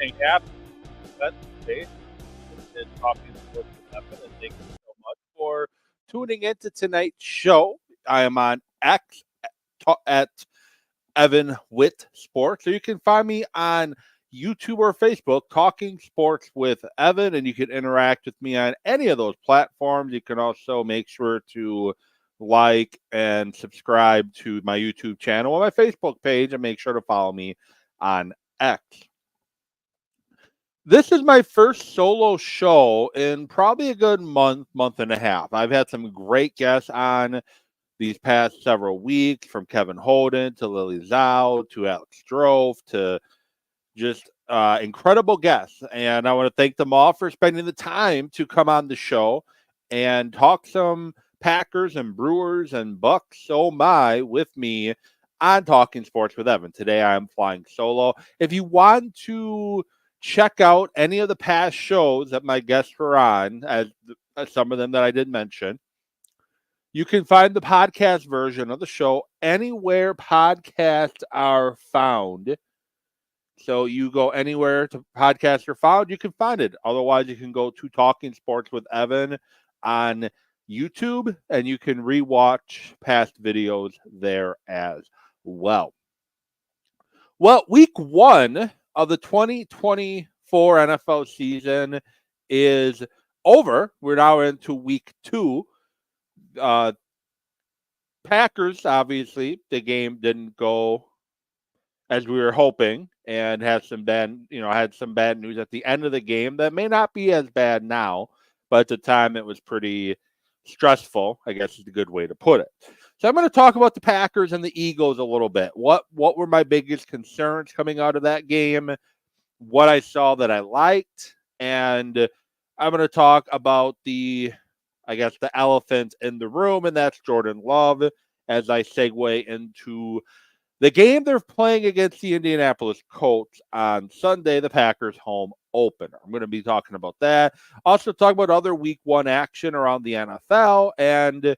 morning. Happy Wednesday. This is Talking Sports with Evan, and thank you so much for tuning into tonight's show. I am on X at Evan Witt Sports, so you can find me on YouTube or Facebook, Talking Sports with Evan, and you can interact with me on any of those platforms. You can also make sure to like and subscribe to my YouTube channel or my Facebook page, and make sure to follow me on X. This is my first solo show in probably a good month and a half. I've had some great guests on these past several weeks, from Kevin Holden to Lily Zhao to Alex Strofe to just incredible guests. And I want to thank them all for spending the time to come on the show and talk some Packers and Brewers and Bucks, oh my, with me on Talking Sports with Evan. Today I'm flying solo. If you want to check out any of the past shows that my guests were on, as some of them that I did mention, you can find the podcast version of the show anywhere podcasts are found. So you go anywhere to podcasts are found, you can find it. Otherwise, you can go to Talking Sports with Evan on YouTube, and you can rewatch past videos there as well. Well, week one of the 2024 NFL season is over. We're now into week two. Packers, obviously, the game didn't go as we were hoping, and had some bad news at the end of the game that may not be as bad now, but at the time it was pretty stressful, I guess is a good way to put it. So I'm going to talk about the Packers and the Eagles a little bit. What were my biggest concerns coming out of that game? What I saw that I liked, and I'm going to talk about the elephant in the room, and that's Jordan Love, as I segue into the game they're playing against the Indianapolis Colts on Sunday, the Packers home opener. I'm going to be talking about that. Also talk about other week one action around the NFL, and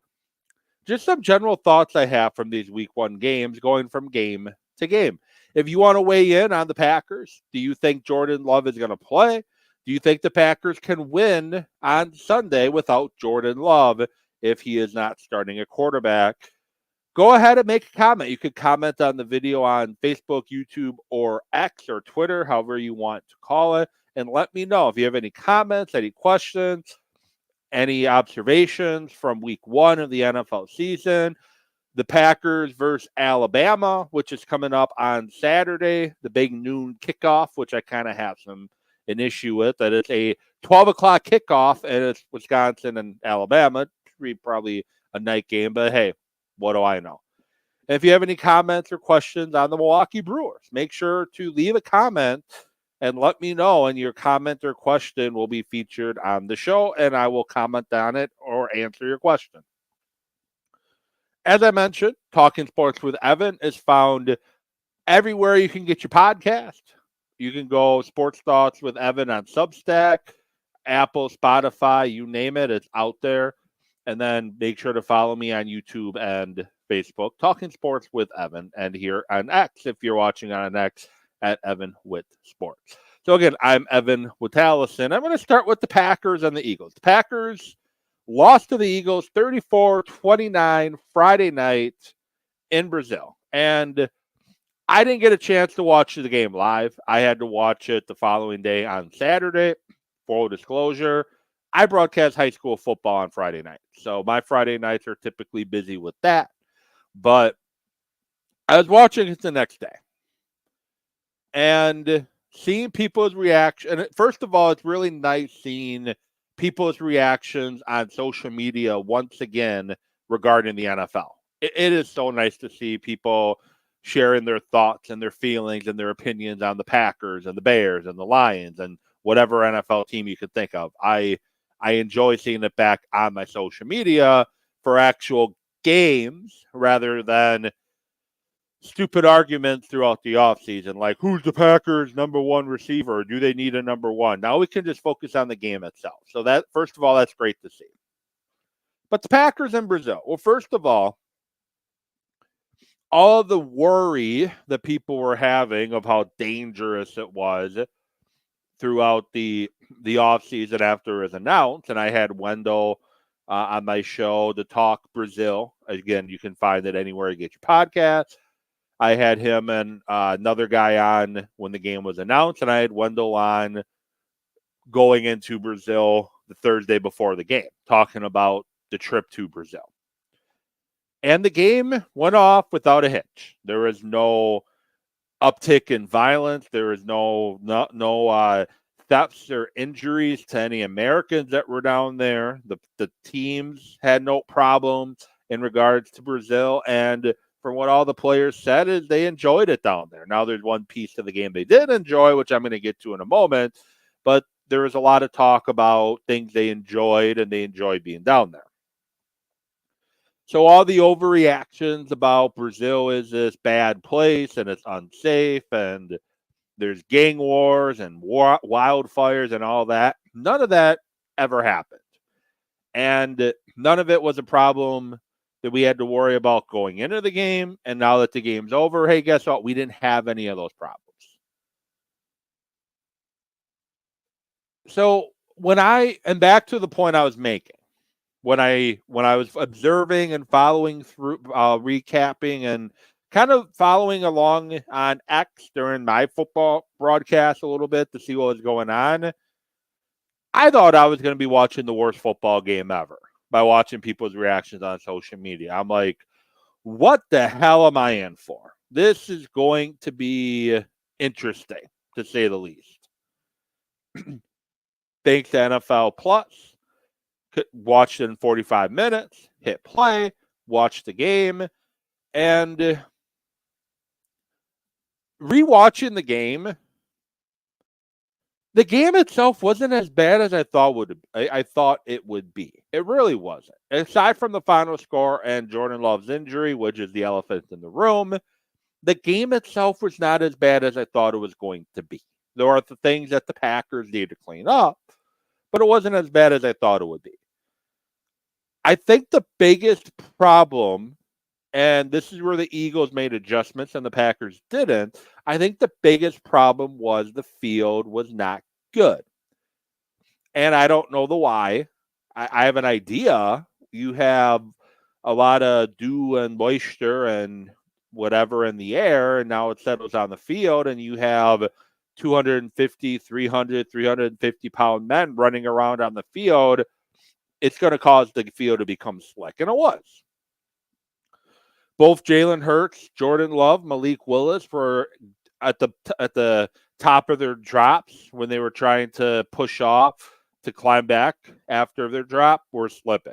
just some general thoughts I have from these week one games, going from game to game. If you want to weigh in on the Packers, do you think Jordan Love is going to play? Do you think the Packers can win on Sunday without Jordan Love if he is not starting a quarterback? Go ahead and make a comment. You could comment on the video on Facebook, YouTube, or X or Twitter, however you want to call it, and let me know if you have any comments, any questions, any observations from week one of the NFL season. The Packers versus Alabama, which is coming up on Saturday, the big noon kickoff, which I kind of have an issue with, that it's a 12 o'clock kickoff, and it's Wisconsin and Alabama. Probably a night game, but hey, what do I know? And if you have any comments or questions on the Milwaukee Brewers, make sure to leave a comment and let me know, and your comment or question will be featured on the show, and I will comment on it or answer your question. As I mentioned, Talking Sports with Evan is found everywhere you can get your podcast. You can go Sports Thoughts with Evan on Substack, Apple, Spotify, you name it, it's out there. And then make sure to follow me on YouTube and Facebook, Talking Sports with Evan, and here on X, if you're watching on X, at Evan Witt Sports. So again, I'm Evan Witalison. I'm going to start with the Packers and the Eagles. The Packers lost to the Eagles 34-29 Friday night in Brazil. And I didn't get a chance to watch the game live. I had to watch it the following day on Saturday. Full disclosure, I broadcast high school football on Friday night. So my Friday nights are typically busy with that. But I was watching it the next day. And seeing people's reaction. And first of all, it's really nice seeing people's reactions on social media once again regarding the NFL. It is so nice to see people sharing their thoughts and their feelings and their opinions on the Packers and the Bears and the Lions and whatever NFL team you could think of. I enjoy seeing it back on my social media for actual games rather than stupid arguments throughout the offseason, like who's the Packers' number one receiver? Do they need a number one? Now we can just focus on the game itself. So that, first of all, that's great to see. But the Packers in Brazil. Well, first of all the worry that people were having of how dangerous it was throughout the offseason after it was announced, and I had Wendell on my show to talk Brazil. Again, you can find it anywhere you get your podcast. I had him and another guy on when the game was announced, and I had Wendell on going into Brazil the Thursday before the game, talking about the trip to Brazil. And the game went off without a hitch. There was no uptick in violence. There was no thefts or injuries to any Americans that were down there. The teams had no problems in regards to Brazil. And from what all the players said is they enjoyed it down there. Now there's one piece of the game they did enjoy, which I'm going to get to in a moment. But there was a lot of talk about things they enjoyed, and they enjoyed being down there. So all the overreactions about Brazil is this bad place and it's unsafe and there's gang wars and wildfires and all that. None of that ever happened. And none of it was a problem that we had to worry about going into the game. And now that the game's over, hey, guess what? We didn't have any of those problems. So and back to the point I was making, when I was observing and following through, recapping and kind of following along on X during my football broadcast a little bit to see what was going on, I thought I was going to be watching the worst football game ever by watching people's reactions on social media. I'm like, what the hell am I in for? This is going to be interesting, to say the least. Thanks to NFL Plus. Watched it in 45 minutes, hit play, watched the game, and rewatching the game itself wasn't as bad as I thought it would be. It really wasn't. Aside from the final score and Jordan Love's injury, which is the elephant in the room, the game itself was not as bad as I thought it was going to be. There are the things that the Packers need to clean up, but it wasn't as bad as I thought it would be. I think the biggest problem, and this is where the Eagles made adjustments and the Packers didn't, I think the biggest problem was the field was not good. And I don't know the why. I have an idea. You have a lot of dew and moisture and whatever in the air, and now it settles on the field, and you have 250, 300, 350-pound men running around on the field. It's going to cause the field to become slick, and it was. Both Jalen Hurts, Jordan Love, Malik Willis were at the top of their drops when they were trying to push off to climb back after their drop, were slipping.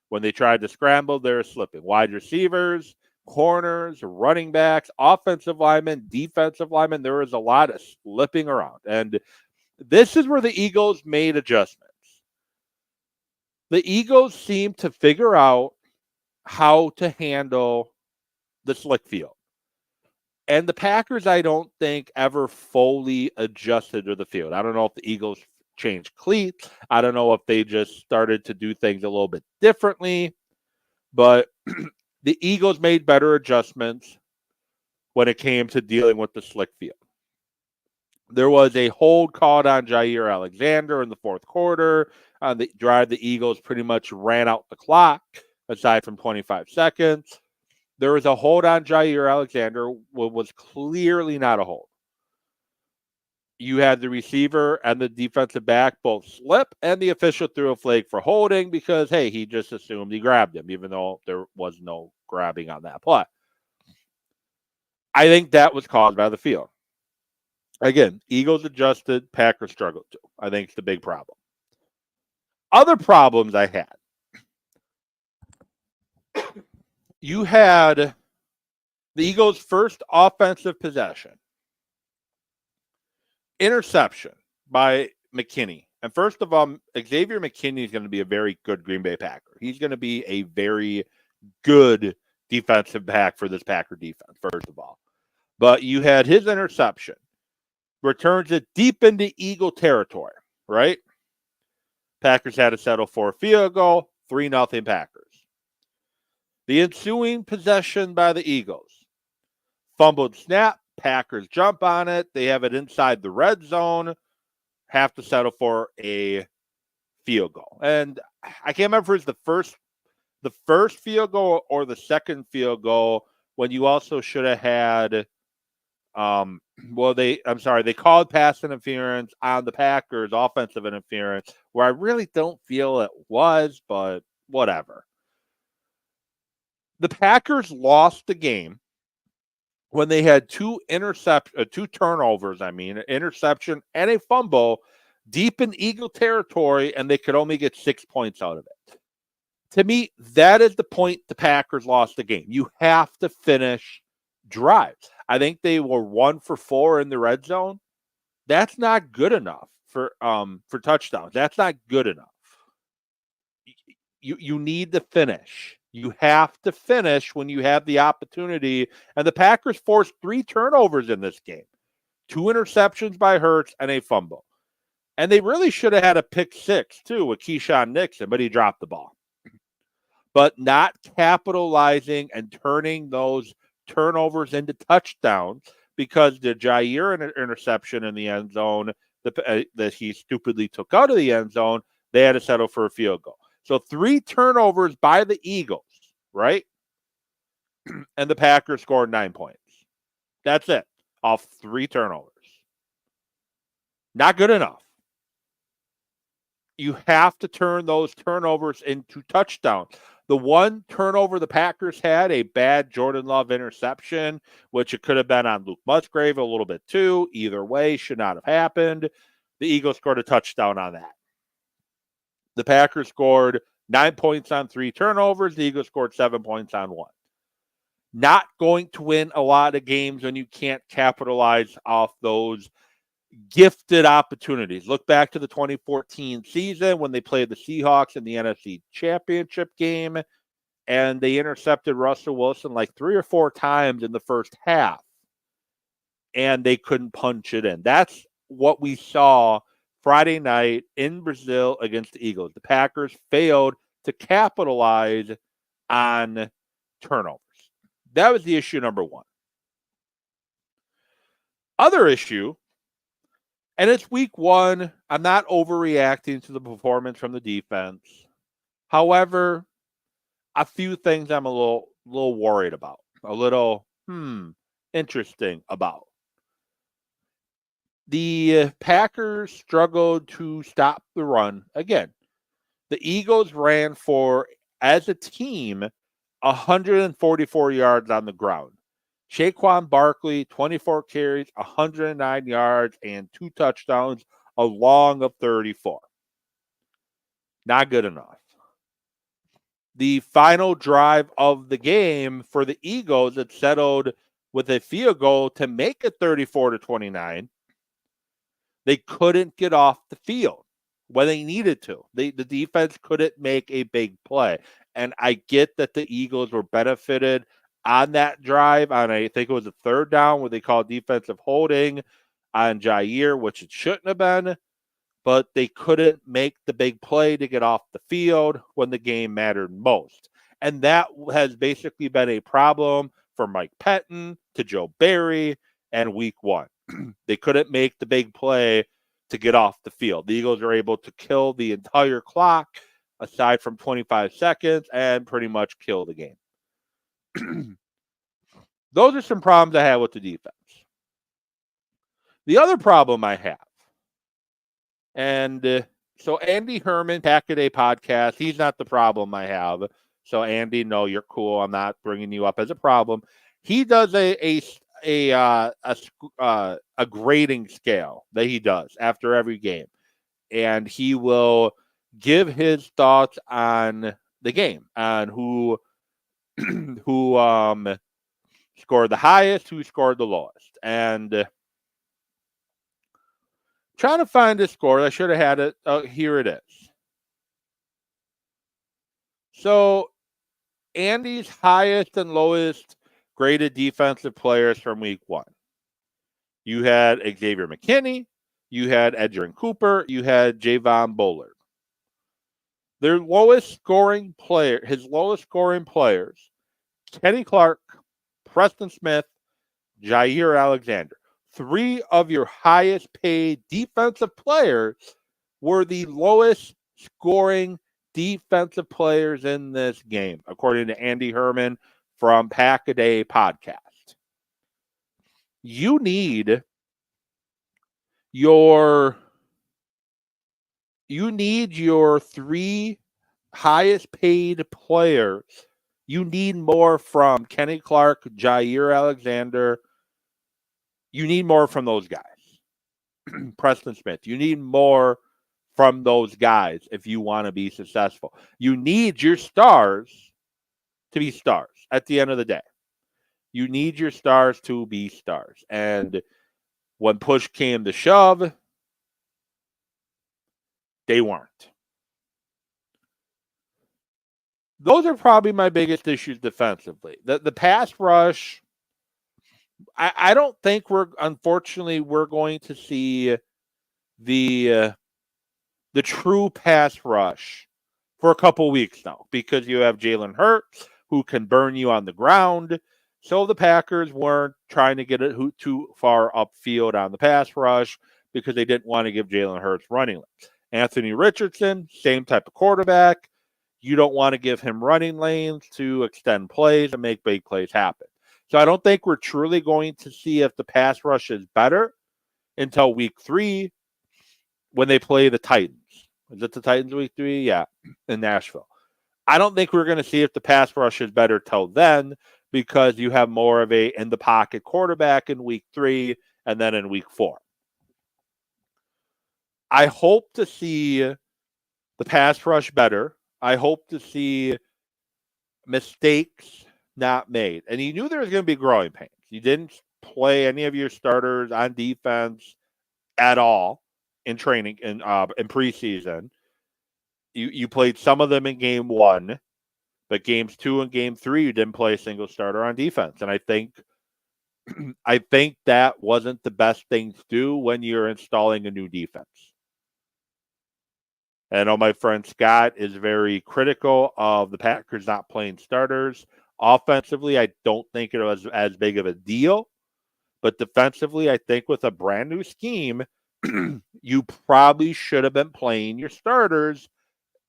When they tried to scramble, they were slipping. Wide receivers, corners, running backs, offensive linemen, defensive linemen, there was a lot of slipping around. And this is where the Eagles made adjustments. The Eagles seem to figure out how to handle the slick field. And the Packers, I don't think, ever fully adjusted to the field. I don't know if the Eagles changed cleats. I don't know if they just started to do things a little bit differently. But the Eagles made better adjustments when it came to dealing with the slick field. There was a hold called on Jair Alexander in the fourth quarter. On the drive, the Eagles pretty much ran out the clock, aside from 25 seconds. There was a hold on Jair Alexander, was clearly not a hold. You had the receiver and the defensive back both slip, and the official threw a flag for holding because, hey, he just assumed he grabbed him, even though there was no grabbing on that play. I think that was caused by the field. Again, Eagles adjusted, Packers struggled too. I think it's the big problem. Other problems I had. You had the Eagles' first offensive possession. Interception by McKinney. And first of all, Xavier McKinney is going to be a very good Green Bay Packer. He's going to be a very good defensive back for this Packer defense, first of all. But you had his interception. Returns it deep into Eagle territory, right? Packers had to settle for a field goal, 3-0 Packers. The ensuing possession by the Eagles. Fumbled snap, Packers jump on it. They have it inside the red zone. have to settle for a field goal. And I can't remember if it was the first field goal or the second field goal when you also should have had they called pass interference on the Packers, offensive interference, where I really don't feel it was, but whatever. The Packers lost the game when they had two turnovers, an interception and a fumble deep in Eagle territory, and they could only get 6 points out of it. To me, that is the point the Packers lost the game. You have to finish drives. I think they were 1 for 4 in the red zone. That's not good enough for touchdowns. That's not good enough. You need to finish. You have to finish when you have the opportunity. And the Packers forced 3 turnovers in this game. 2 interceptions by Hurts and a fumble. And they really should have had a pick 6, too, with Keyshawn Nixon, but he dropped the ball. But not capitalizing and turning those turnovers into touchdowns, because the Jair interception in the end zone that he stupidly took out of the end zone, they had to settle for a field goal. So 3 turnovers by the Eagles, right? And the Packers scored 9 points. That's it, off 3 turnovers. Not good enough. You have to turn those turnovers into touchdowns. The one turnover the Packers had, a bad Jordan Love interception, which it could have been on Luke Musgrave a little bit too. Either way, should not have happened. The Eagles scored a touchdown on that. The Packers scored 9 points on 3 turnovers. The Eagles scored 7 points on 1. Not going to win a lot of games when you can't capitalize off those gifted opportunities. Look back to the 2014 season when they played the Seahawks in the NFC Championship game, and they intercepted Russell Wilson like 3 or 4 times in the first half, and they couldn't punch it in. That's what we saw Friday night in Brazil against the Eagles. The Packers failed to capitalize on turnovers. That was the issue number 1. Other issue, and it's week 1. I'm not overreacting to the performance from the defense. However, a few things I'm a little worried about, a little interesting about. The Packers struggled to stop the run again. The Eagles ran for, as a team, 144 yards on the ground. Saquon Barkley, 24 carries, 109 yards, and 2 touchdowns, a long of 34. Not good enough. The final drive of the game for the Eagles, it settled with a field goal to make it 34-29. They couldn't get off the field when they needed to. The defense couldn't make a big play. And I get that the Eagles were benefited on that drive on I think it was a 3rd down where they called defensive holding on Jair, which it shouldn't have been, but they couldn't make the big play to get off the field when the game mattered most. And that has basically been a problem for Mike Pettin to Joe Barry and week 1. They couldn't make the big play to get off the field. The Eagles are able to kill the entire clock aside from 25 seconds and pretty much kill the game. Those are some problems I have with the defense. The other problem I have, and so Andy Herman, Pack a Day podcast, he's not the problem I have. So Andy, no, you're cool. I'm not bringing you up as a problem. He does a grading scale that he does after every game, and he will give his thoughts on the game, on who scored the highest, who scored the lowest. And trying to find this score, I should have had it. Here it is. So Andy's highest and lowest graded defensive players from week 1. You had Xavier McKinney, you had Edgerrin Cooper, you had Javon Bullard. Their lowest scoring player, his lowest scoring players, Kenny Clark, Preston Smith, Jair Alexander. 3 of your highest paid defensive players were the lowest scoring defensive players in this game, according to Andy Herman from Pack-A-Day Podcast. You need your 3 highest paid players. You need more from Kenny Clark, Jair Alexander. You need more from those guys. Preston Smith. You need more from those guys if you want to be successful. You need your stars to be stars at the end of the day. You need your stars to be stars. And when push came to shove, they weren't. Those are probably my biggest issues defensively. The pass rush, I don't think unfortunately, we're going to see the true pass rush for a couple weeks now because you have Jalen Hurts who can burn you on the ground. So the Packers weren't trying to get it too far upfield on the pass rush because they didn't want to give Jalen Hurts running lanes. Anthony Richardson, same type of quarterback. You don't want to give him running lanes to extend plays and make big plays happen. So I don't think we're truly going to see if the pass rush is better until week 3 when they play the Titans. Is it the Titans week 3? Yeah, in Nashville. I don't think we're going to see if the pass rush is better till then because you have more of a in-the-pocket quarterback in week 3 and then in week 4. I hope to see the pass rush better. I hope to see mistakes not made. And you knew there was going to be growing pains. You didn't play any of your starters on defense at all in training in preseason. You played some of them in game 1, but games 2 and game 3 you didn't play a single starter on defense. And I think that wasn't the best thing to do when you're installing a new defense. And I know my friend Scott is very critical of the Packers not playing starters. Offensively, I don't think it was as big of a deal. But defensively, I think with a brand new scheme, you probably should have been playing your starters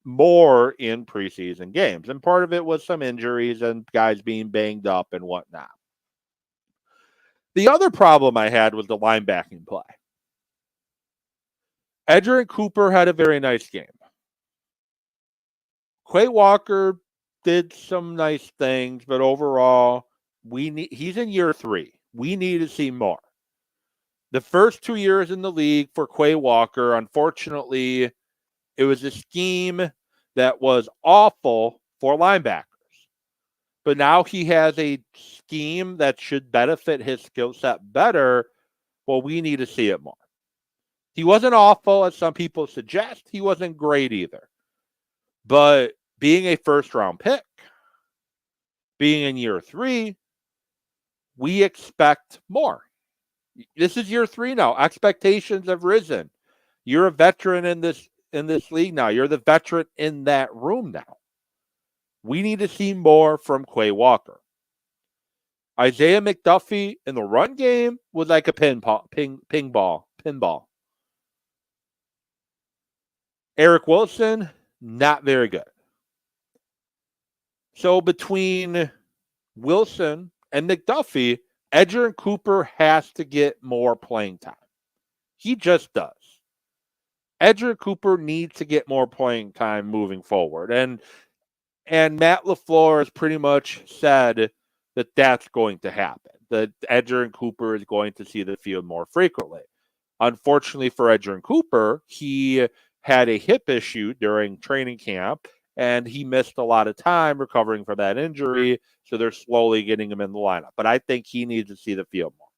more in preseason games. And part of it was some injuries and guys being banged up and whatnot. The other problem I had was the linebacking play. Edgerrin Cooper had a very nice game. Quay Walker did some nice things, but overall, he's in year 3. We need to see more. The first 2 years in the league for Quay Walker, unfortunately, it was a scheme that was awful for linebackers. But now he has a scheme that should benefit his skill set better. Well, we need to see it more. He wasn't awful, as some people suggest. He wasn't great either. But being a first-round pick, being in year 3, we expect more. This is year 3 now. Expectations have risen. You're a veteran in this league now. You're the veteran in that room now. We need to see more from Quay Walker. Isaiah McDuffie in the run game was like a pinball. Eric Wilson, not very good. So between Wilson and McDuffie, Edgerrin Cooper has to get more playing time. He just does. Edgerrin Cooper needs to get more playing time moving forward. And Matt LaFleur has pretty much said that that's going to happen, that Edgerrin Cooper is going to see the field more frequently. Unfortunately for Edgerrin Cooper, he had a hip issue during training camp, and he missed a lot of time recovering from that injury, so they're slowly getting him in the lineup. But I think he needs to see the field more.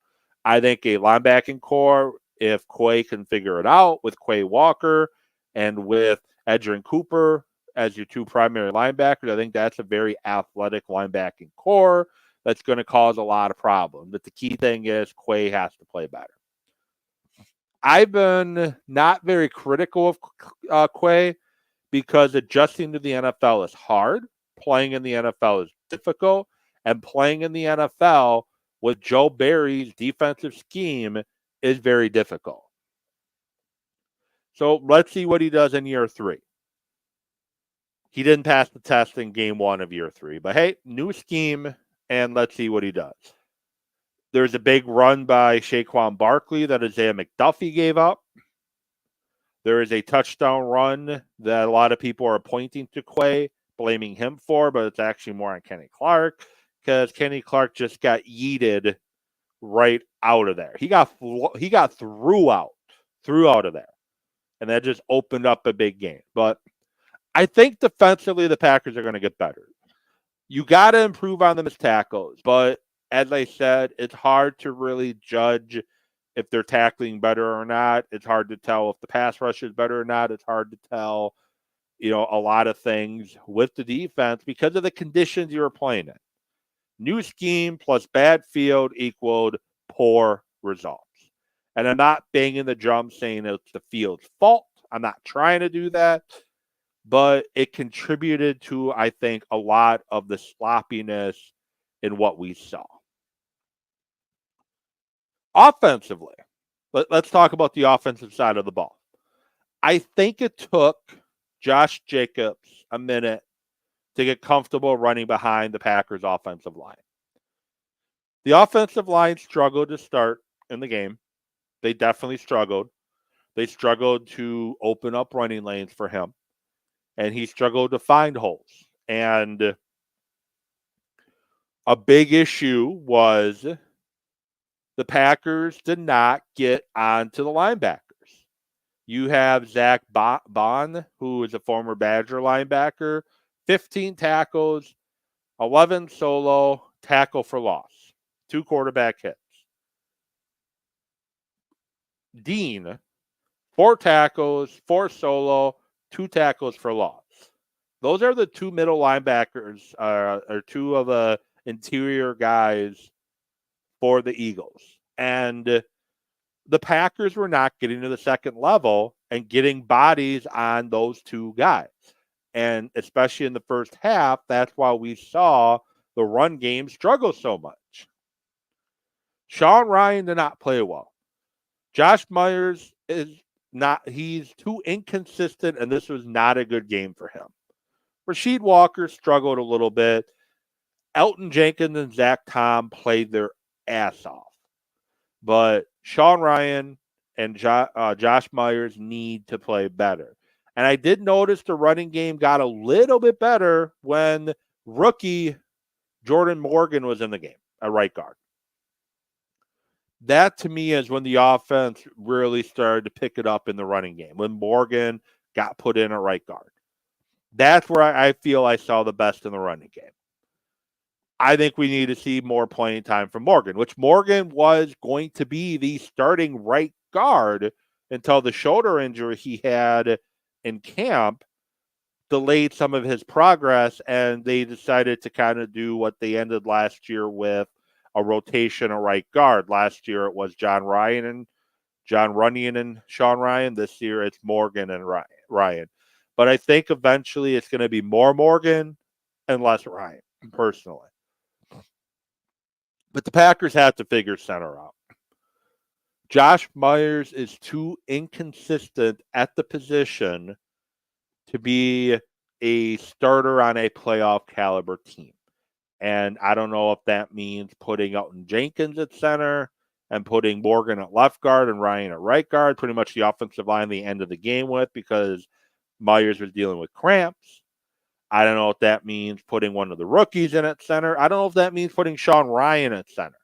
I think a linebacking core, if Quay can figure it out with Quay Walker and with Edgerrin Cooper as your 2 primary linebackers, I think that's a very athletic linebacking core that's going to cause a lot of problems. But the key thing is Quay has to play better. I've been not very critical of Quay because adjusting to the NFL is hard. Playing in the NFL is difficult. And playing in the NFL with Joe Barry's defensive scheme is very difficult. So let's see what he does in year 3. He didn't pass the test in game 1 of year 3, but hey, new scheme, and let's see what he does. There's a big run by Saquon Barkley that Isaiah McDuffie gave up. There is a touchdown run that a lot of people are pointing to Quay, blaming him for, but it's actually more on Kenny Clark because Kenny Clark just got yeeted right out of there. He got threw out of there, and that just opened up a big game. But I think defensively the Packers are going to get better. You got to improve on them as tackles, but as I said, it's hard to really judge if they're tackling better or not. It's hard to tell if the pass rush is better or not. It's hard to tell, a lot of things with the defense because of the conditions you were playing in. New scheme plus bad field equaled poor results. And I'm not banging the drum saying it's the field's fault. I'm not trying to do that. But it contributed to, I think, a lot of the sloppiness in what we saw. Offensively, let's talk about the offensive side of the ball. I think it took Josh Jacobs a minute to get comfortable running behind the Packers' offensive line. The offensive line struggled to start in the game. They definitely struggled. They struggled to open up running lanes for him, and he struggled to find holes. And a big issue was the Packers did not get onto the linebackers. You have Zach Bond, who is a former Badger linebacker, 15 tackles, 11 solo, tackle for loss, 2 quarterback hits. Dean, 4 tackles, 4 solo, 2 tackles for loss. Those are the 2 middle linebackers, or 2 of the interior guys for the Eagles. And the Packers were not getting to the second level and getting bodies on those 2 guys. And especially in the first half, that's why we saw the run game struggle so much. Sean Ryan did not play well. Josh Myers he's too inconsistent, and this was not a good game for him. Rasheed Walker struggled a little bit. Elton Jenkins and Zach Tom played their ass off. But Sean Ryan and Josh Myers need to play better. And I did notice the running game got a little bit better when rookie Jordan Morgan was in the game at right guard. That, to me, is when the offense really started to pick it up in the running game, when Morgan got put in at right guard. That's where I feel I saw the best in the running game. I think we need to see more playing time from Morgan, which Morgan was going to be the starting right guard until the shoulder injury he had in camp delayed some of his progress, and they decided to kind of do what they ended last year with a rotation at right guard. Last year it was John Runyon and Sean Ryan. This year it's Morgan and Ryan. But I think eventually it's going to be more Morgan and less Ryan, personally. But the Packers have to figure center out. Josh Myers is too inconsistent at the position to be a starter on a playoff caliber team. And I don't know if that means putting Elton Jenkins at center and putting Morgan at left guard and Ryan at right guard, pretty much the offensive line the end of the game with, because Myers was dealing with cramps. I don't know if that means putting one of the rookies in at center. I don't know if that means putting Sean Ryan at center.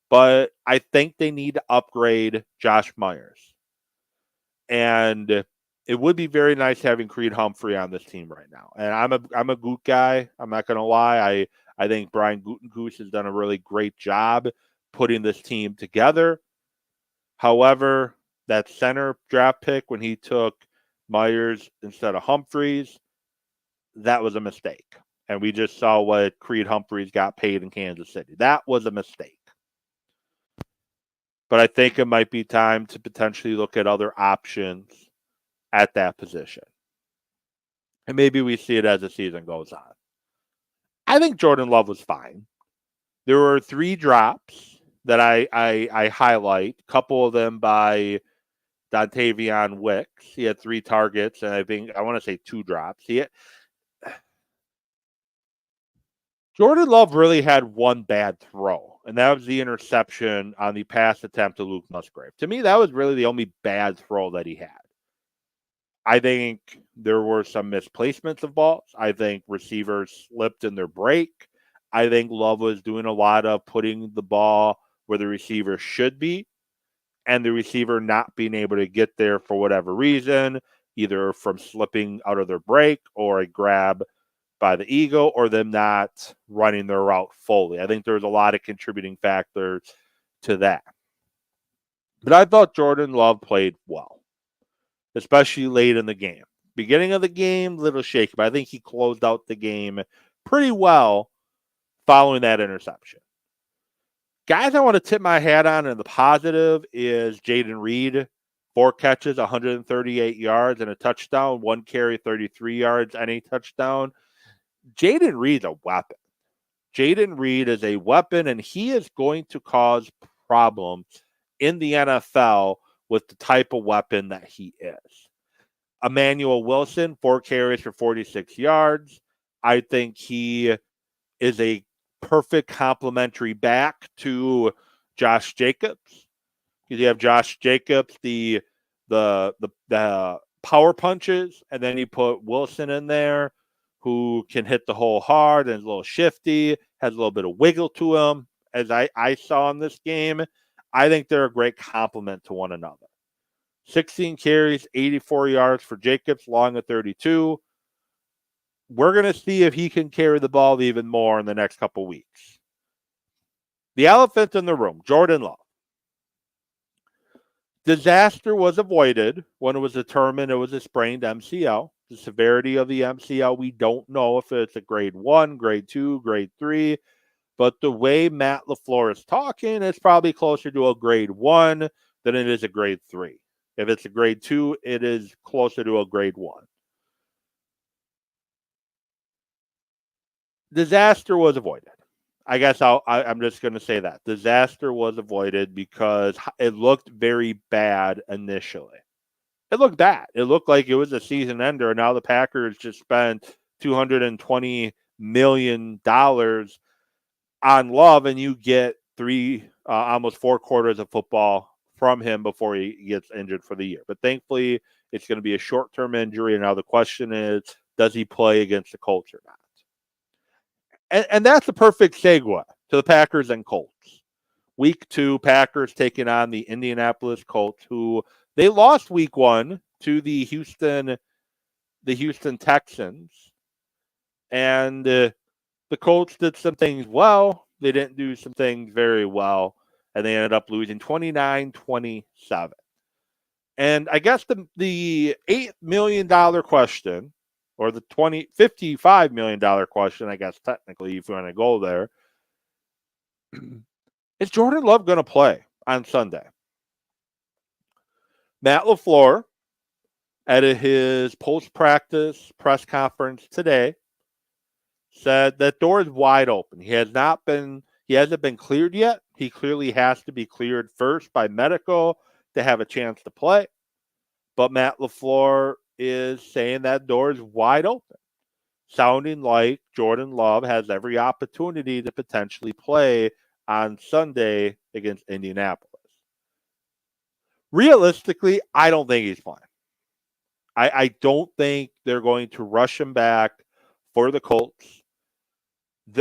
But I think they need to upgrade Josh Myers. And it would be very nice having Creed Humphrey on this team right now. And I'm a Goot guy. I'm not going to lie. I think Brian Gutekunst has done a really great job putting this team together. However, that center draft pick when he took Myers instead of Humphreys, that was a mistake. And we just saw what Creed Humphreys got paid in Kansas City. That was a mistake. But I think it might be time to potentially look at other options at that position. And maybe we see it as the season goes on. I think Jordan Love was fine. There were 3 drops that I highlight. A couple of them by Dontavion Wicks. He had 3 targets, and I want to say 2 drops. Jordan Love really had one bad throw, and that was the interception on the pass attempt to Luke Musgrave. To me, that was really the only bad throw that he had. I think there were some misplacements of balls. I think receivers slipped in their break. I think Love was doing a lot of putting the ball where the receiver should be, and the receiver not being able to get there for whatever reason, either from slipping out of their break or a grab by the Eagle or them not running their route fully. I think there's a lot of contributing factors to that. But I thought Jordan Love played well, especially late in the game. Beginning of the game, little shaky, but I think he closed out the game pretty well following that interception. Guys I want to tip my hat on in the positive is Jaden Reed. 4 catches, 138 yards, and a touchdown. 1 carry, 33 yards, and a touchdown. Jaden Reed's a weapon. Jaden Reed is a weapon, and he is going to cause problems in the NFL with the type of weapon that he is. Emmanuel Wilson, 4 carries for 46 yards. I think he is a perfect complementary back to Josh Jacobs. You have Josh Jacobs, the power punches, and then you put Wilson in there, who can hit the hole hard and is a little shifty, has a little bit of wiggle to him, as I saw in this game. I think they're a great complement to one another. 16 carries, 84 yards for Jacobs, long at 32. We're going to see if he can carry the ball even more in the next couple weeks. The elephant in the room, Jordan Love. Disaster was avoided when it was determined it was a sprained MCL. The severity of the MCL, we don't know if it's a grade 1, grade 2, grade 3. But the way Matt LaFleur is talking, it's probably closer to a grade 1 than it is a grade 3. If it's a grade 2, it is closer to a grade 1. Disaster was avoided. I guess I'm just going to say that. Disaster was avoided because it looked very bad initially. It looked bad. It looked like it was a season ender. Now the Packers just spent $220 million on Love, and you get almost 4 quarters of football from him before he gets injured for the year. But thankfully, it's going to be a short-term injury. And now the question is, does he play against the Colts or not? And that's a perfect segue to the Packers and Colts. Week 2, Packers taking on the Indianapolis Colts, who they lost week 1 to the Houston Texans. And the Colts did some things well. They didn't do some things very well. And they ended up losing 29-27. And I guess the $8 million question, or the $55 million question, I guess technically, if you want to go there, is Jordan Love going to play on Sunday? Matt LaFleur, at his post-practice press conference today, said that door is wide open. He hasn't been cleared yet. He clearly has to be cleared first by medical to have a chance to play. But Matt LaFleur is saying that door is wide open, sounding like Jordan Love has every opportunity to potentially play on Sunday against Indianapolis. Realistically, I don't think he's playing. I don't think they're going to rush him back for the Colts.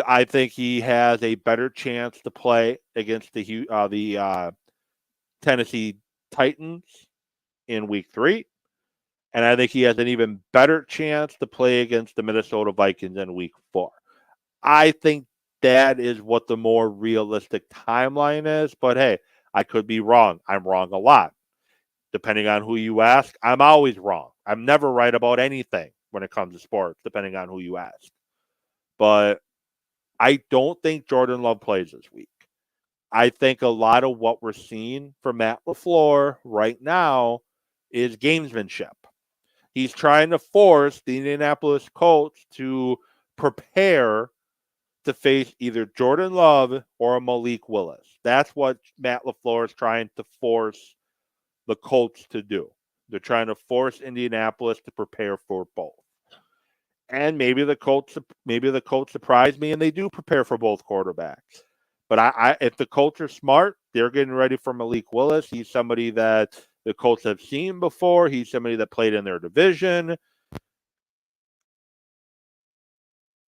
I think he has a better chance to play against the Tennessee Titans in week 3. And I think he has an even better chance to play against the Minnesota Vikings in week 4. I think that is what the more realistic timeline is. But hey, I could be wrong. I'm wrong a lot. Depending on who you ask, I'm always wrong. I'm never right about anything when it comes to sports, depending on who you ask. But I don't think Jordan Love plays this week. I think a lot of what we're seeing from Matt LaFleur right now is gamesmanship. He's trying to force the Indianapolis Colts to prepare to face either Jordan Love or Malik Willis. That's what Matt LaFleur is trying to force the Colts to do. They're trying to force Indianapolis to prepare for both. And maybe the Colts surprise me and they do prepare for both quarterbacks. But if the Colts are smart, they're getting ready for Malik Willis. He's somebody that the Colts have seen before. He's somebody that played in their division.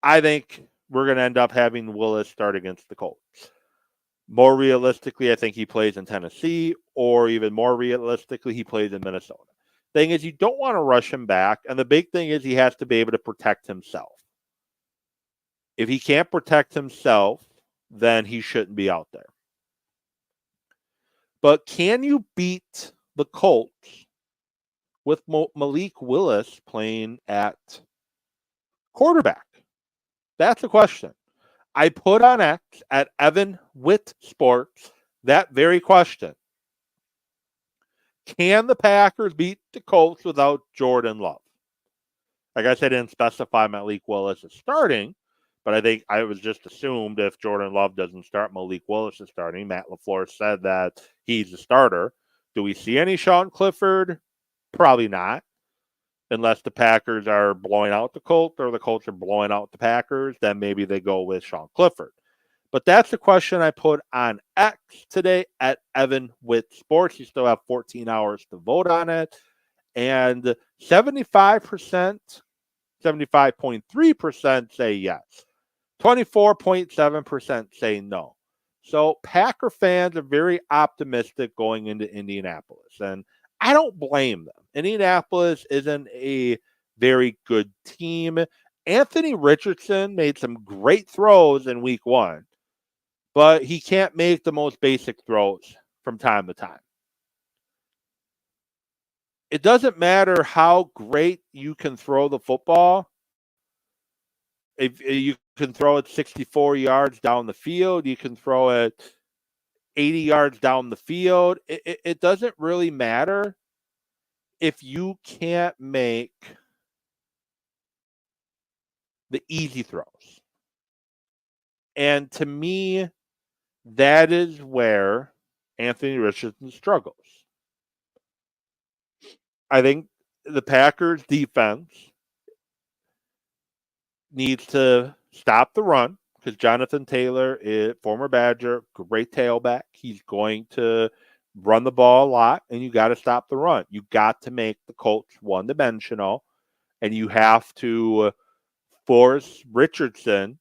I think we're going to end up having Willis start against the Colts. More realistically, I think he plays in Tennessee, or even more realistically, he plays in Minnesota. Thing is, you don't want to rush him back, and the big thing is he has to be able to protect himself. If he can't protect himself, then he shouldn't be out there. But can you beat the Colts with Malik Willis playing at quarterback? That's the question. I put on X at Evan Witt Sports that very question. Can the Packers beat the Colts without Jordan Love? Like I said, I didn't specify Malik Willis is starting, but I think I was just assumed if Jordan Love doesn't start, Malik Willis is starting. Matt LaFleur said that he's the starter. Do we see any Sean Clifford? Probably not. Unless the Packers are blowing out the Colts or the Colts are blowing out the Packers, then maybe they go with Sean Clifford. But that's the question I put on X today at Evan Witt Sports. You still have 14 hours to vote on it. And 75%, 75.3% say yes. 24.7% say no. So Packer fans are very optimistic going into Indianapolis. And I don't blame them. Indianapolis isn't a very good team. Anthony Richardson made some great throws in week 1, but he can't make the most basic throws from time to time. It doesn't matter how great you can throw the football. If you can throw it 64 yards down the field, you can throw it 80 yards down the field. It doesn't really matter if you can't make the easy throws. And to me, that is where Anthony Richardson struggles. I think the Packers defense needs to stop the run because Jonathan Taylor is former Badger, great tailback. He's going to run the ball a lot, and you got to stop the run. You got to make the Colts one-dimensional, and you have to force Richardson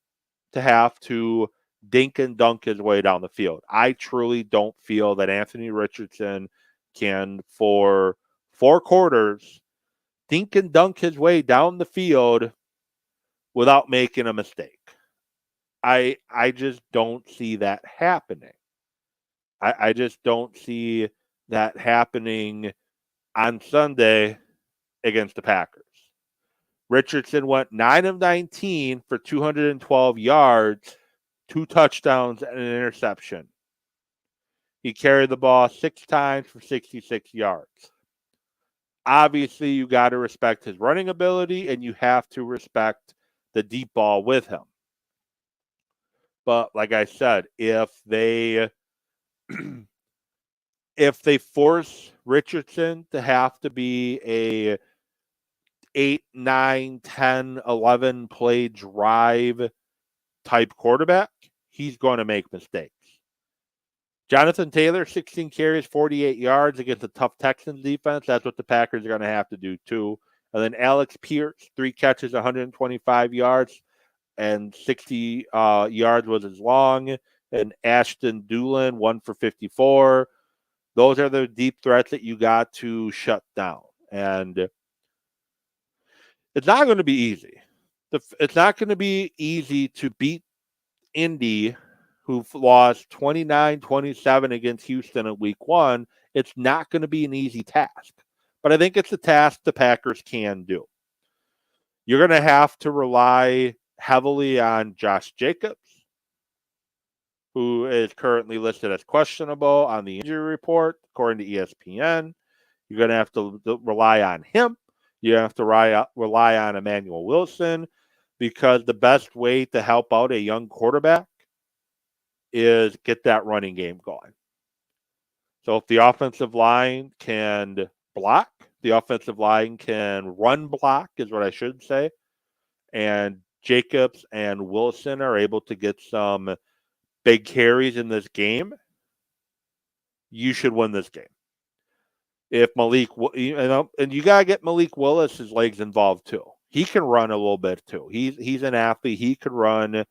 to have to dink and dunk his way down the field. I truly don't feel that Anthony Richardson can, for 4 quarters, dink and dunk his way down the field without making a mistake. I just don't see that happening. I just don't see that happening on Sunday against the Packers. Richardson went 9 of 19 for 212 yards, 2 touchdowns, and an interception. He carried the ball 6 times for 66 yards. Obviously, you got to respect his running ability, and you have to respect the deep ball with him. But like I said, if they force Richardson to have to be a 8, 9, 10, 11 play drive type quarterback, he's going to make mistakes. Jonathan Taylor, 16 carries, 48 yards against a tough Texans defense. That's what the Packers are going to have to do too. And then Alex Pierce, 3 catches, 125 yards, and 60 yards was his long. And Ashton Doolin, 1 for 54. Those are the deep threats that you got to shut down. And it's not going to be easy. It's not going to be easy to beat Indy, who lost 29-27 against Houston in week 1. It's not going to be an easy task. But I think it's a task the Packers can do. You're going to have to rely heavily on Josh Jacobs, who is currently listed as questionable on the injury report, according to ESPN. You're going to have to rely on him. You have to rely on Emmanuel Wilson. because the best way to help out a young quarterback is get that running game going. So if the offensive line can block, the offensive line can run block, is what I should say, and Jacobs and Wilson are able to get some big carries in this game, you should win this game. If Malik, and you gotta get Malik Willis's legs involved too. He can run a little bit too. He's an athlete. He could run.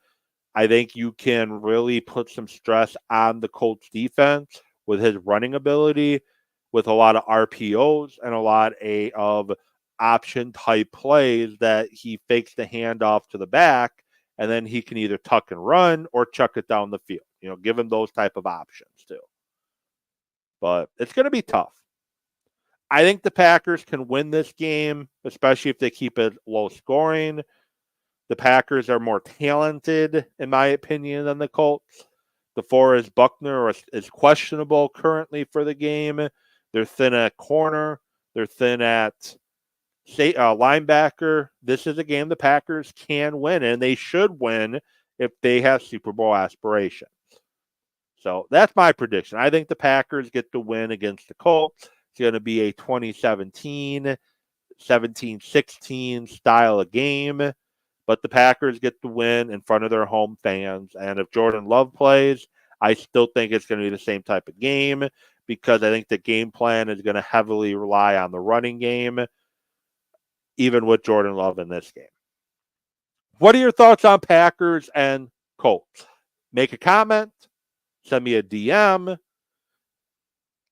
I think you can really put some stress on the Colts defense with his running ability, with a lot of RPOs and a lot of option type plays that he fakes the handoff to the back, and then he can either tuck and run or chuck it down the field. Give him those type of options too. But it's going to be tough. I think the Packers can win this game, especially if they keep it low scoring. The Packers are more talented, in my opinion, than the Colts. DeForest Buckner is questionable currently for the game. They're thin at corner. They're thin at linebacker. This is a game the Packers can win, and they should win if they have Super Bowl aspirations. So that's my prediction. I think the Packers get the win against the Colts. It's going to be a 2017, 17-16 style of game. But the Packers get the win in front of their home fans. And if Jordan Love plays, I still think it's going to be the same type of game because I think the game plan is going to heavily rely on the running game, even with Jordan Love in this game. What are your thoughts on Packers and Colts? Make a comment. Send me a DM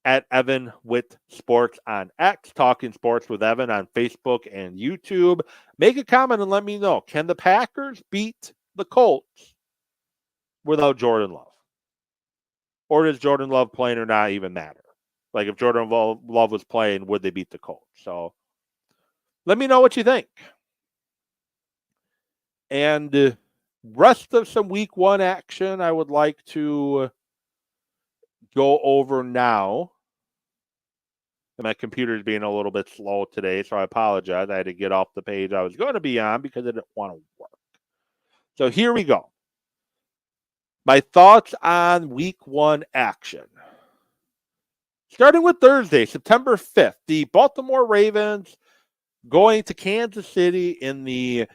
at Evan with Sports on X, Talking Sports with Evan on Facebook and YouTube. Make a comment and let me know. Can the Packers beat the Colts without Jordan Love? Or does Jordan Love playing or not even matter? Like if Jordan Love was playing, would they beat the Colts? So let me know what you think. And rest of some week one action I would like to go over now. And my computer is being a little bit slow today, so I apologize. I had to get off the page I was going to be on because I didn't want to work. So here we go. My thoughts on week one action. Starting with Thursday, September 5th, the Baltimore Ravens going to Kansas City in the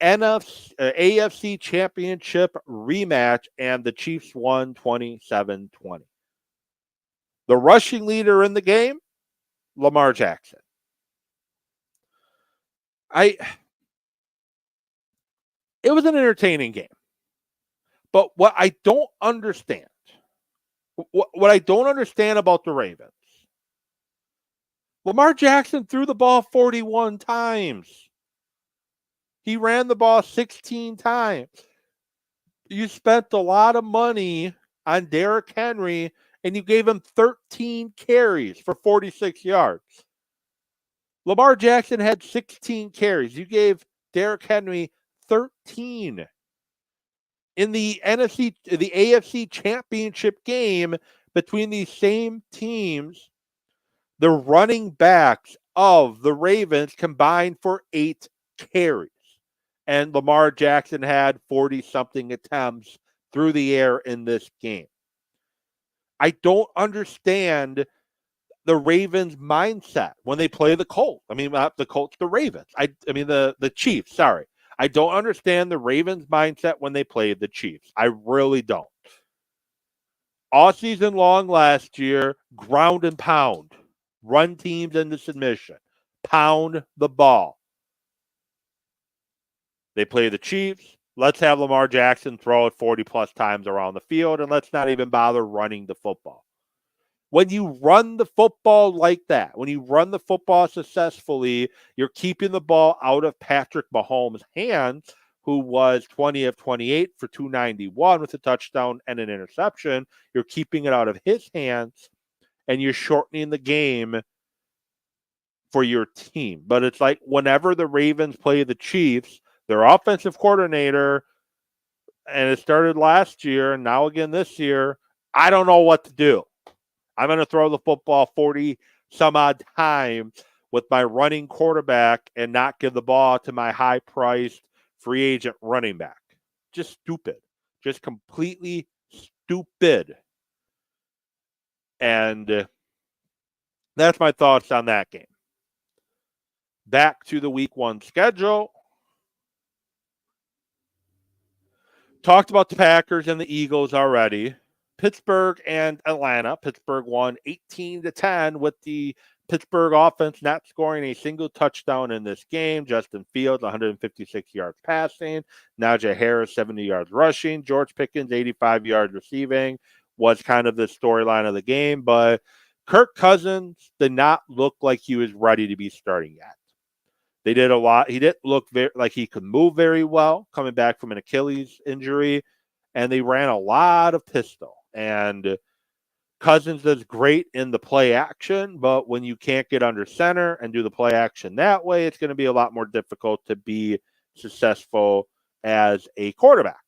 AFC Championship rematch, and the Chiefs won 27-20. The rushing leader in the game, Lamar Jackson. It was an entertaining game. But what I don't understand, what I don't understand about the Ravens, Lamar Jackson threw the ball 41 times. He ran the ball 16 times. You spent a lot of money on Derrick Henry, and you gave him 13 carries for 46 yards. Lamar Jackson had 16 carries. You gave Derrick Henry 13. In the AFC Championship game between these same teams, the running backs of the Ravens combined for 8 carries. And Lamar Jackson had 40-something attempts through the air in this game. I don't understand the Ravens' mindset when they play the Colts. I mean, not the Colts, the Ravens. I mean, the Chiefs, sorry. I don't understand the Ravens' mindset when they play the Chiefs. I really don't. All season long last year, ground and pound. Run teams into submission. Pound the ball. They play the Chiefs. Let's have Lamar Jackson throw it 40-plus times around the field, and let's not even bother running the football. When you run the football like that, when you run the football successfully, you're keeping the ball out of Patrick Mahomes' hands, who was 20 of 28 for 291 with a touchdown and an interception. You're keeping it out of his hands, and you're shortening the game for your team. But it's like whenever the Ravens play the Chiefs, their offensive coordinator, and it started last year and now again this year, I don't know what to do. I'm going to throw the football 40 some odd times with my running quarterback and not give the ball to my high-priced free agent running back. Just stupid. Just completely stupid. And that's my thoughts on that game. Back to the week 1 schedule. Talked about the Packers and the Eagles already. Pittsburgh and Atlanta. Pittsburgh won 18-10 with the Pittsburgh offense not scoring a single touchdown in this game. Justin Fields, 156 yards passing. Najee Harris, 70 yards rushing. George Pickens, 85 yards receiving was kind of the storyline of the game. But Kirk Cousins did not look like he was ready to be starting yet. They did a lot. He didn't look like he could move very well coming back from an Achilles injury. And they ran a lot of pistol. And Cousins does great in the play action, but when you can't get under center and do the play action that way, it's going to be a lot more difficult to be successful as a quarterback.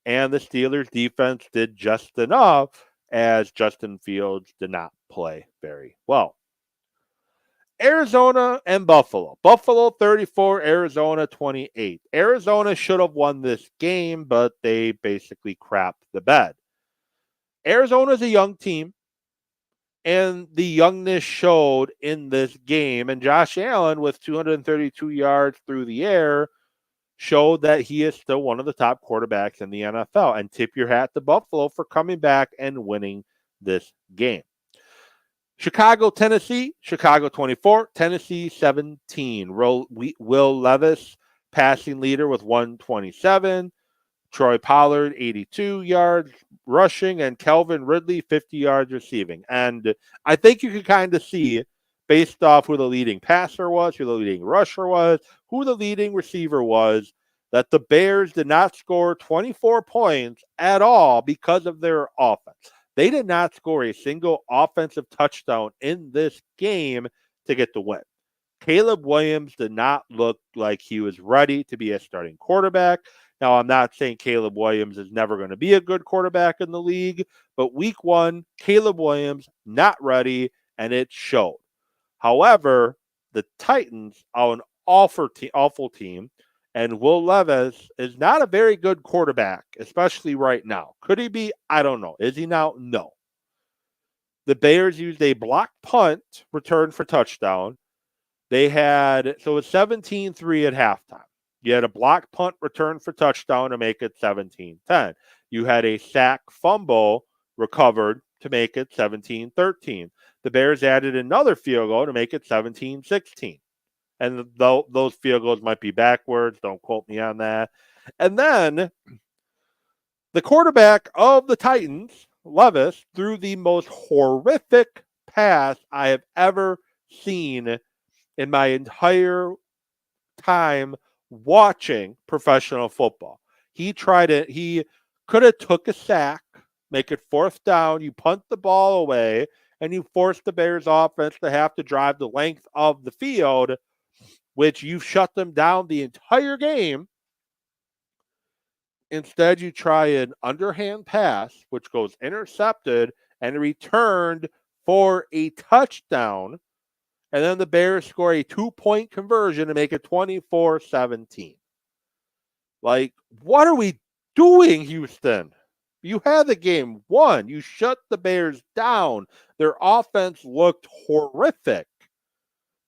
And the Steelers defense did just enough, as Justin Fields did not play very well. Arizona and Buffalo. Buffalo 34, Arizona 28. Arizona should have won this game, but they basically crapped the bed. Arizona's a young team, and the youngness showed in this game. And Josh Allen, with 232 yards through the air, showed that he is still one of the top quarterbacks in the NFL. And tip your hat to Buffalo for coming back and winning this game. Chicago, Tennessee. Chicago 24, Tennessee 17. Will Levis, passing leader with 127. Troy Pollard, 82 yards rushing, and Calvin Ridley, 50 yards receiving. And I think you can kind of see, based off who the leading passer was, who the leading rusher was, who the leading receiver was, that the Bears did not score 24 points at all because of their offense. They did not score a single offensive touchdown in this game to get the win. Caleb Williams did not look like he was ready to be a starting quarterback. Now, I'm not saying Caleb Williams is never going to be a good quarterback in the league, but week 1, Caleb Williams not ready, and it showed. However, the Titans are an awful team, and Will Levis is not a very good quarterback, especially right now. Could he be? I don't know. Is he now? No. The Bears used a blocked punt return for touchdown. They had, so it was 17-3 at halftime. You had a block punt return for touchdown to make it 17-10. You had a sack fumble recovered to make it 17-13. The Bears added another field goal to make it 17-16. And those field goals might be backwards. Don't quote me on that. And then the quarterback of the Titans, Levis, threw the most horrific pass I have ever seen in my entire time watching professional football. He could have took a sack, make it 4th down, you punt the ball away, and you force the Bears offense to have to drive the length of the field, which you've shut them down the entire game. Instead, you try an underhand pass, which goes intercepted and returned for a touchdown. And then the Bears score a 2-point conversion to make it 24-17. Like, what are we doing, Houston? You had the game won. You shut the Bears down. Their offense looked horrific.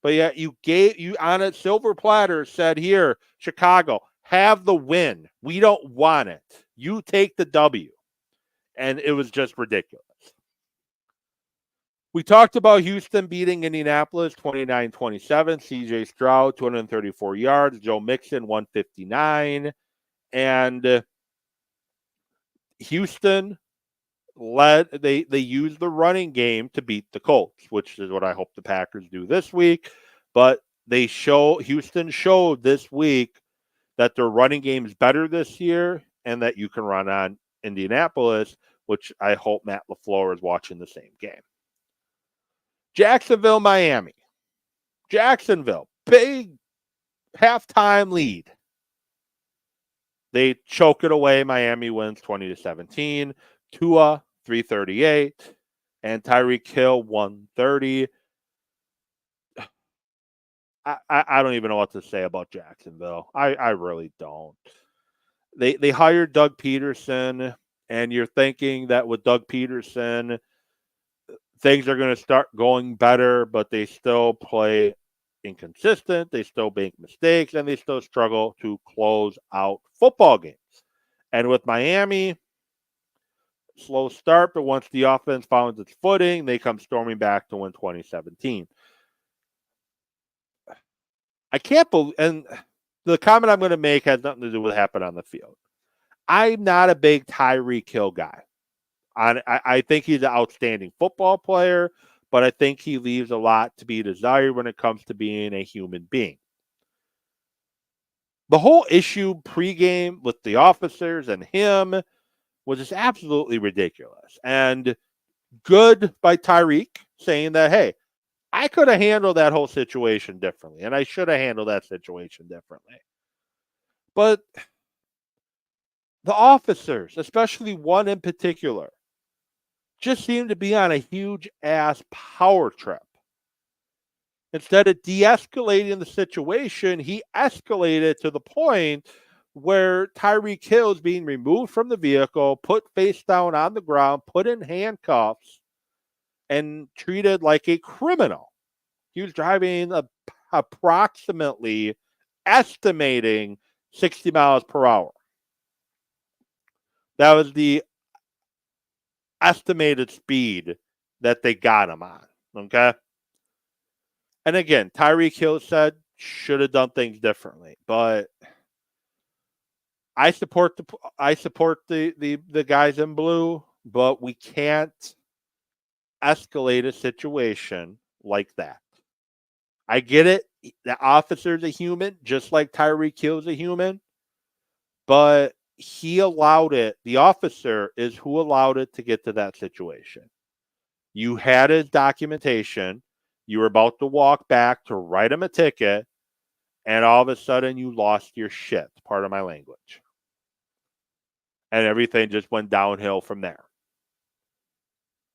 But yet you on a silver platter said, here, Chicago, have the win. We don't want it. You take the W. And it was just ridiculous. We talked about Houston beating Indianapolis 29-27. C.J. Stroud, 234 yards. Joe Mixon, 159. And Houston they used the running game to beat the Colts, which is what I hope the Packers do this week. But Houston showed this week that their running game is better this year and that you can run on Indianapolis, which I hope Matt LaFleur is watching the same game. Jacksonville, Miami. Jacksonville, big halftime lead. They choke it away. Miami wins 20-17. Tua, 338. And Tyreek Hill, 130. I don't even know what to say about Jacksonville. I really don't. They hired Doug Peterson, and you're thinking that with Doug Peterson, things are going to start going better, but they still play inconsistent. They still make mistakes, and they still struggle to close out football games. And with Miami, slow start, but once the offense finds its footing, they come storming back to win 2017. I can't believe, and the comment I'm going to make has nothing to do with what happened on the field. I'm not a big Tyreek Hill guy. I think he's an outstanding football player, but I think he leaves a lot to be desired when it comes to being a human being. The whole issue pregame with the officers and him was just absolutely ridiculous. And good by Tyreek saying that, hey, I could have handled that whole situation differently, and I should have handled that situation differently. But the officers, especially one in particular, just seemed to be on a huge ass power trip. Instead of de-escalating the situation, he escalated to the point where Tyreek Hill is being removed from the vehicle, put face down on the ground, put in handcuffs, and treated like a criminal. He was driving approximately, estimating 60 miles per hour. That was the estimated speed that they got him on. Okay. And again, Tyreek Hill said should have done things differently, but I support the guys in blue, but we can't escalate a situation like that. I get it. The officer's a human, just like Tyreek Hill's a human, but he allowed it. The officer is who allowed it to get to that situation. You had his documentation. You were about to walk back to write him a ticket, and all of a sudden you lost your shit. Part of my language. And everything just went downhill from there.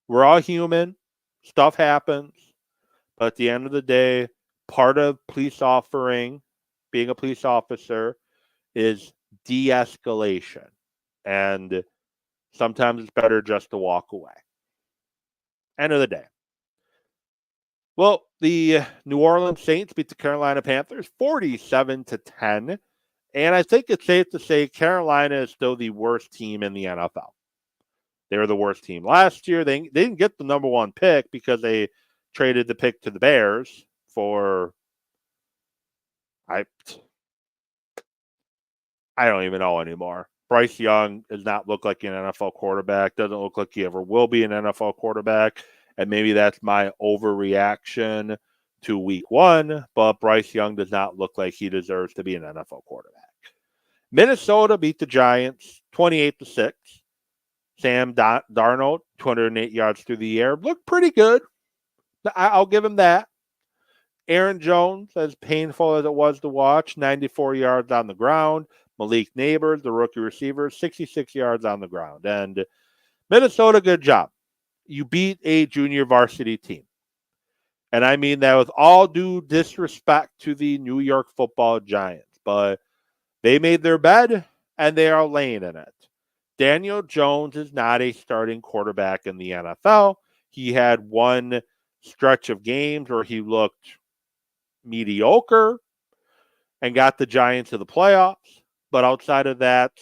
We're all human. Stuff happens. But at the end of the day, part of being a police officer, is de-escalation. And sometimes it's better just to walk away. End of the day. Well, the New Orleans Saints beat the Carolina Panthers 47-10. And I think it's safe to say Carolina is still the worst team in the NFL. They were the worst team last year. They didn't get the number one pick because they traded the pick to the Bears for I don't even know anymore. Bryce Young does not look like an NFL quarterback. Doesn't look like he ever will be an NFL quarterback. And maybe that's my overreaction to week one. But Bryce Young does not look like he deserves to be an NFL quarterback. Minnesota beat the Giants 28-6. Sam Darnold, 208 yards through the air. Looked pretty good. I'll give him that. Aaron Jones, as painful as it was to watch, 94 yards on the ground. Malik Neighbors, the rookie receiver, 66 yards on the ground. And Minnesota, good job. You beat a junior varsity team. And I mean that with all due disrespect to the New York Football Giants. But they made their bed, and they are laying in it. Daniel Jones is not a starting quarterback in the NFL. He had one stretch of games where he looked mediocre and got the Giants to the playoffs. But outside of that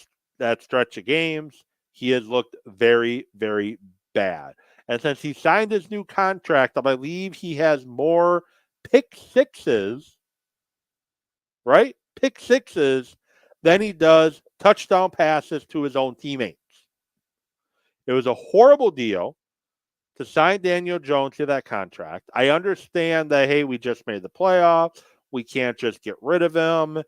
stretch of games, he has looked very, very bad. And since he signed his new contract, I believe he has more pick sixes, right? Pick sixes than he does touchdown passes to his own teammates. It was a horrible deal to sign Daniel Jones to that contract. I understand that, hey, we just made the playoffs. We can't just get rid of him.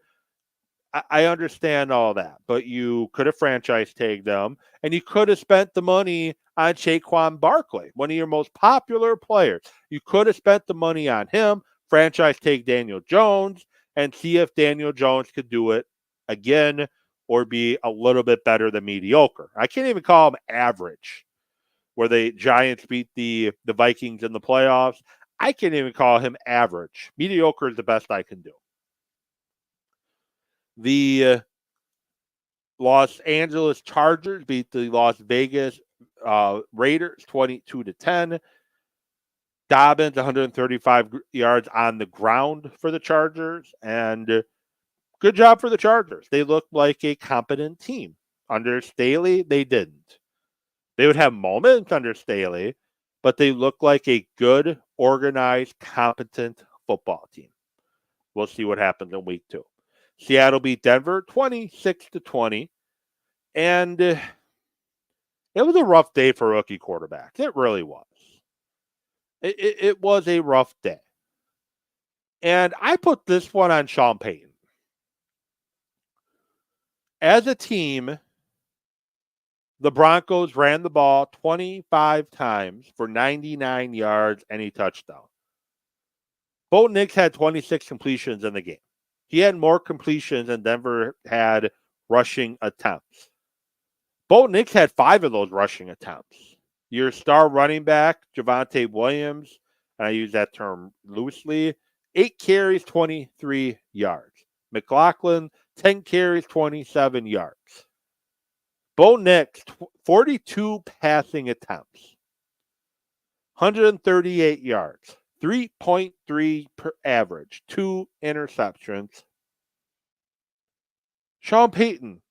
I understand all that, but you could have franchise tagged them, and you could have spent the money on Saquon Barkley, one of your most popular players. You could have spent the money on him, franchise tag Daniel Jones, and see if Daniel Jones could do it again or be a little bit better than mediocre. I can't even call him average, where the Giants beat the Vikings in the playoffs. I can't even call him average. Mediocre is the best I can do. The Los Angeles Chargers beat the Las Vegas Raiders 22-10. Dobbins 135 yards on the ground for the Chargers, and good job for the Chargers. They looked like a competent team. Under Staley, they didn't. They would have moments under Staley, but they looked like a good, organized, competent football team. We'll see what happens in week 2. Seattle beat Denver 26-20, and it was a rough day for rookie quarterbacks. It really was. It was a rough day. And I put this one on Sean Payton. As a team, the Broncos ran the ball 25 times for 99 yards and a touchdown. Bo Nix had 26 completions in the game. He had more completions than Denver had rushing attempts. Bo Nix had 5 of those rushing attempts. Your star running back, Javonte Williams, and I use that term loosely, 8 carries, 23 yards. McLaughlin, 10 carries, 27 yards. Bo Nix, 42 passing attempts, 138 yards, 3.3 per average, 2 interceptions. Sean Payton,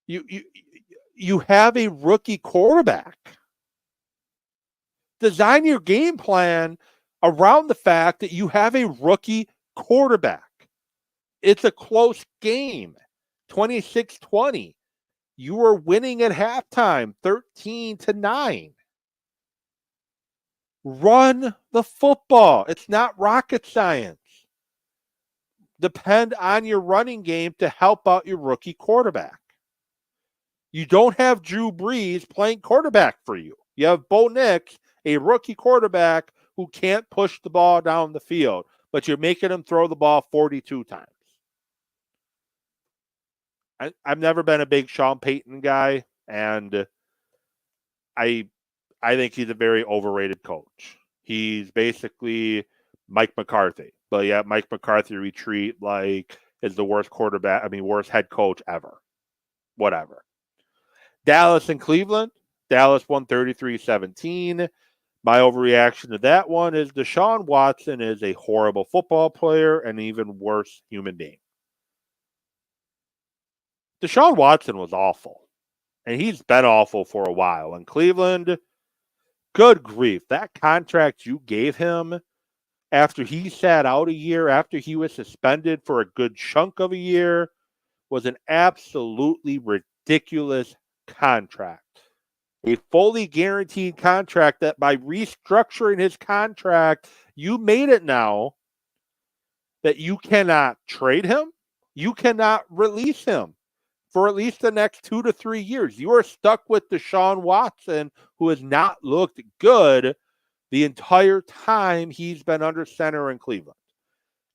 you have a rookie quarterback. Design your game plan around the fact that you have a rookie quarterback. It's a close game, 26-20. You were winning at halftime, 13-9. Run the football. It's not rocket science. Depend on your running game to help out your rookie quarterback. You don't have Drew Brees playing quarterback for you. You have Bo Nix, a rookie quarterback who can't push the ball down the field, but you're making him throw the ball 42 times. I've never been a big Sean Payton guy, and I think he's a very overrated coach. He's basically Mike McCarthy. But yeah, Mike McCarthy retreat like is the worst worst head coach ever. Whatever. Dallas and Cleveland. Dallas won 33-17. My overreaction to that one is Deshaun Watson is a horrible football player and an even worse human being. Deshaun Watson was awful, and he's been awful for a while. And Cleveland, good grief, that contract you gave him after he sat out a year, after he was suspended for a good chunk of a year, was an absolutely ridiculous contract. A fully guaranteed contract that by restructuring his contract, you made it now that you cannot trade him, you cannot release him for at least the next 2 to 3 years. You are stuck with Deshaun Watson, who has not looked good the entire time he's been under center in Cleveland.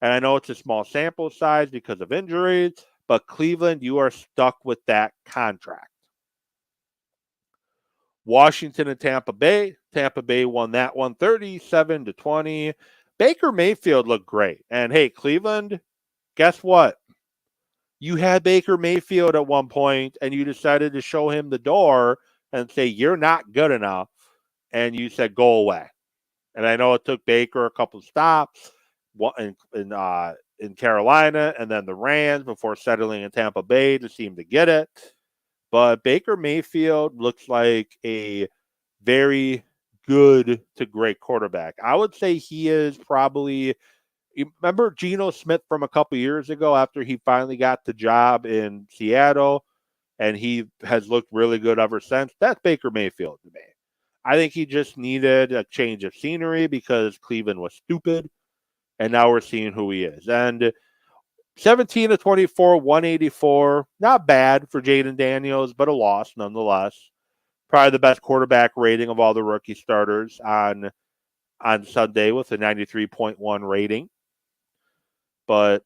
And I know it's a small sample size because of injuries, but Cleveland, you are stuck with that contract. Washington and Tampa Bay. Tampa Bay won that one 37-20. Baker Mayfield looked great. And hey, Cleveland, guess what? You had Baker Mayfield at one point and you decided to show him the door and say, you're not good enough. And you said, go away. And I know it took Baker a couple of stops in Carolina and then the Rams before settling in Tampa Bay to seem to get it. But Baker Mayfield looks like a very good to great quarterback. I would say he is probably, you remember Geno Smith from a couple years ago after he finally got the job in Seattle, and he has looked really good ever since? That's Baker Mayfield to me. I think he just needed a change of scenery because Cleveland was stupid, and now we're seeing who he is. And 17-24, 184. Not bad for Jaden Daniels, but a loss nonetheless. Probably the best quarterback rating of all the rookie starters on Sunday with a 93.1 rating. But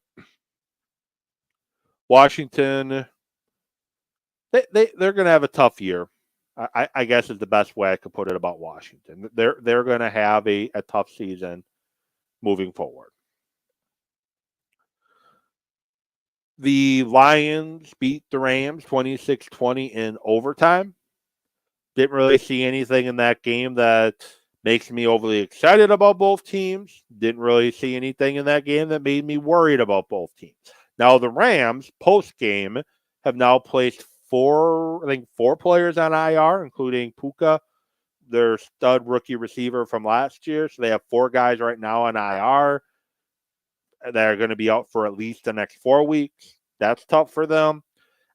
Washington, they're going to have a tough year. I guess is the best way I could put it about Washington. They're going to have a tough season moving forward. The Lions beat the Rams 26-20 in overtime. Didn't really see anything in that game that makes me overly excited about both teams. Didn't really see anything in that game that made me worried about both teams. Now, the Rams, post game, have now placed four players on IR, including Puka, their stud rookie receiver from last year. So they have 4 guys right now on IR that are going to be out for at least the next 4 weeks. That's tough for them.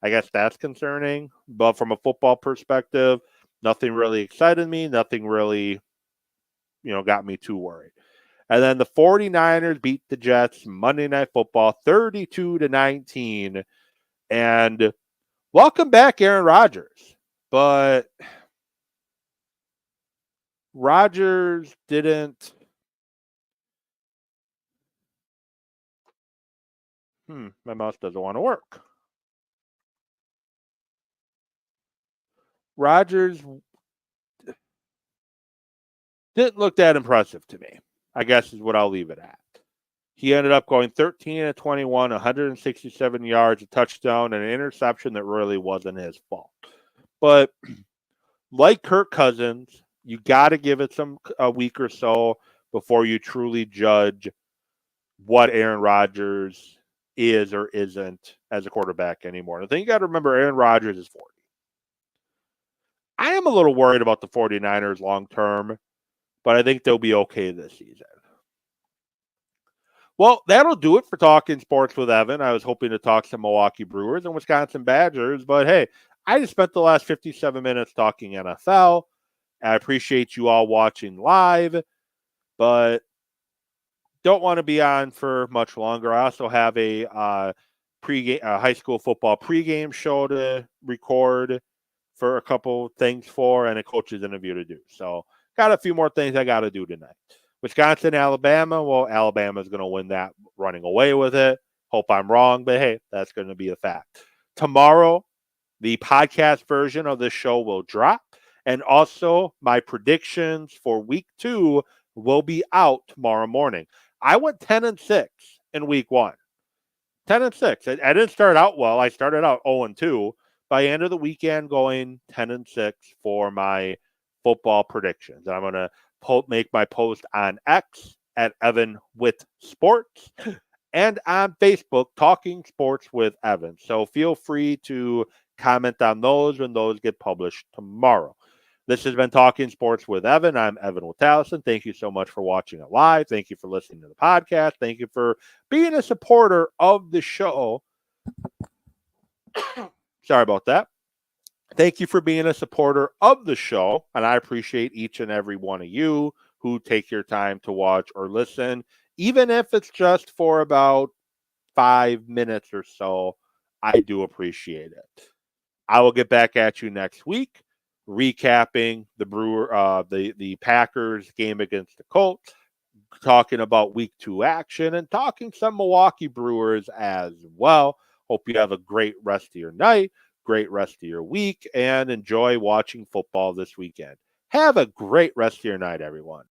I guess that's concerning. But from a football perspective, nothing really excited me. Nothing really, got me too worried. And then the 49ers beat the Jets Monday Night Football 32-19. And welcome back, Aaron Rodgers. But Rodgers didn't. My mouse doesn't want to work. Rodgers didn't look that impressive to me, I guess is what I'll leave it at. He ended up going 13-21, 167 yards, a touchdown, and an interception that really wasn't his fault. But like Kirk Cousins, you got to give it a week or so before you truly judge what Aaron Rodgers is or isn't as a quarterback anymore. And I think you got to remember Aaron Rodgers is 40. I am a little worried about the 49ers long term, but I think they'll be okay this season. Well, that'll do it for Talking Sports with Evan. I was hoping to talk some Milwaukee Brewers and Wisconsin Badgers, but hey, I just spent the last 57 minutes talking NFL. I appreciate you all watching live, but don't want to be on for much longer. I also have a high school football pregame show to record for a couple things and a coach's interview to do. So got a few more things I got to do tonight. Wisconsin, Alabama. Well, Alabama's going to win that running away with it. Hope I'm wrong, but hey, that's going to be a fact. Tomorrow, the podcast version of this show will drop. And also, my predictions for week 2 will be out tomorrow morning. I went 10-6 in week 1. 10-6. I didn't start out well. I started out 0-2. By the end of the weekend, going 10-6 for my football predictions. I'm going to make my post on X at Evan with Sports and on Facebook, Talking Sports with Evan. So feel free to comment on those when those get published tomorrow. This has been Talking Sports with Evan. I'm Evan Witallison. Thank you so much for watching it live. Thank you for listening to the podcast. Thank you for being a supporter of the show. Sorry about that. Thank you for being a supporter of the show, and I appreciate each and every one of you who take your time to watch or listen, even if it's just for about 5 minutes or so. I do appreciate it. I will get back at you next week, recapping the Packers game against the Colts, talking about week 2 action, and talking some Milwaukee Brewers as well. Hope you have a great rest of your night, great rest of your week, and enjoy watching football this weekend. Have a great rest of your night, everyone.